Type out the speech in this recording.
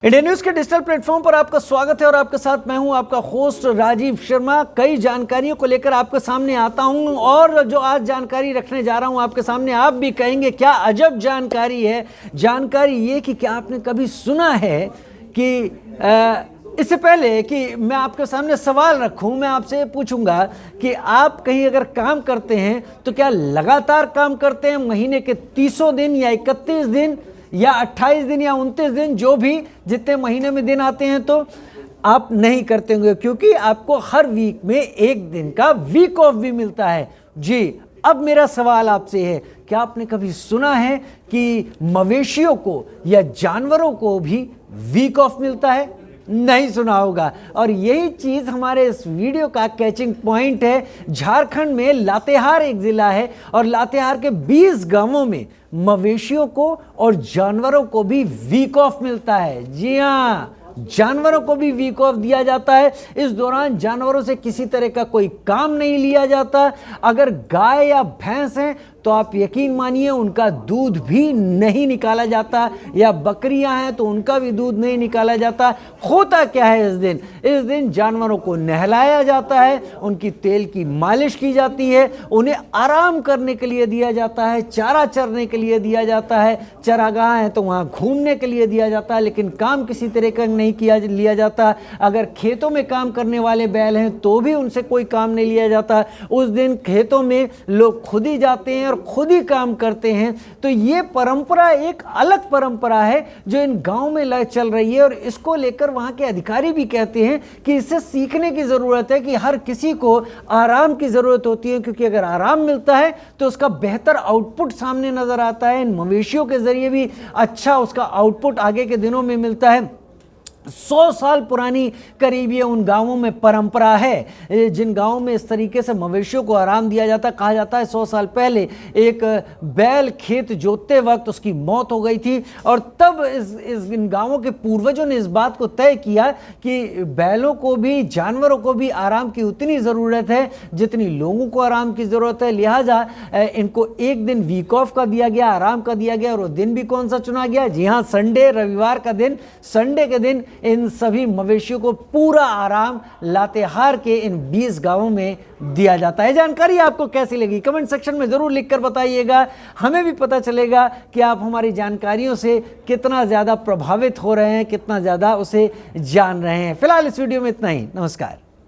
India news के digital platform पर आपका स्वागत है और आपके साथ मैं हूं आपका होस्ट राजीव शर्मा। कई जानकारियों को लेकर आपके सामने आता हूं और जो आज जानकारी रखने जा रहा हूं आपके सामने, आप भी कहेंगे क्या अजब जानकारी है। जानकारी ये कि क्या आपने कभी सुना है कि इससे पहले कि मैं आपके सामने सवाल रखूं, मैं आपसे पूछूंगा कि आप कहीं अगर काम करते हैं तो क्या लगातार काम करते हैं, महीने के 30 दिन या 31 दिन या 28 दिन या 29 दिन, जो भी जितने महीने में दिन आते हैं, तो आप नहीं करते होंगे क्योंकि आपको हर वीक में एक दिन का वीक ऑफ भी मिलता है। जी, अब मेरा सवाल आपसे है, क्या आपने कभी सुना है कि मवेशियों को या जानवरों को भी वीक ऑफ मिलता है? नहीं सुना होगा। और यही चीज हमारे इस वीडियो का कैचिंग पॉइंट है। झारखंड में लातेहार एक जिला है और लातेहार के 20 गांवों में मवेशियों को और जानवरों को भी वीक ऑफ मिलता है। जी हाँ, जानवरों को भी वीक ऑफ दिया जाता है। इस दौरान जानवरों से किसी तरह का कोई काम नहीं लिया जाता। अगर गाय या भैंस हैं तो आप यकीन मानिए उनका दूध भी नहीं निकाला जाता, या बकरियां हैं तो उनका भी दूध नहीं निकाला जाता। होता क्या है इस दिन जानवरों को नहलाया जाता है, उनकी तेल की मालिश की जाती है, उन्हें आराम करने के लिए दिया जाता है, चारा चरने के लिए दिया जाता है। चरागाह है तो वहाँ घूमने के लिए दिया जाता है, लेकिन काम किसी तरह का नहीं लिया जाता। अगर खेतों में काम करने वाले बैल हैं तो भी उनसे कोई काम नहीं लिया जाता। उस दिन खेतों में लोग खुद ही जाते हैं और खुद ही काम करते हैं। तो ये परंपरा एक अलग परंपरा है जो इन गांव में चल रही है और इसको लेकर वहां के अधिकारी भी कहते हैं कि इससे सीखने की जरूरत है कि हर किसी को आराम की जरूरत होती है, क्योंकि अगर आराम मिलता है तो उसका बेहतर आउटपुट सामने नजर आता है। इन मवेशियों के जरिए भी अच्छा उसका आउटपुट आगे के दिनों में मिलता है। 100 साल पुरानी करीब ये उन गांवों में परंपरा है जिन गांवों में इस तरीके से मवेशियों को आराम दिया जाता। कहा जाता है 100 साल पहले एक बैल खेत जोतते वक्त उसकी मौत हो गई थी और तब इन गांवों के पूर्वजों ने इस बात को तय किया कि बैलों को भी, जानवरों को भी आराम की उतनी ज़रूरत है जितनी लोगों को आराम की ज़रूरत है। लिहाजा इनको एक दिन वीक ऑफ का दिया गया, आराम का दिया गया। और वो दिन भी कौन सा चुना गया? जी हाँ, संडे, रविवार का दिन। संडे के दिन इन सभी मवेशियों को पूरा आराम लातेहार के इन 20 गांवों में दिया जाता है। जानकारी आपको कैसी लगी कमेंट सेक्शन में जरूर लिखकर बताइएगा। हमें भी पता चलेगा कि आप हमारी जानकारियों से कितना ज्यादा प्रभावित हो रहे हैं, कितना ज्यादा उसे जान रहे हैं। फिलहाल इस वीडियो में इतना ही। नमस्कार।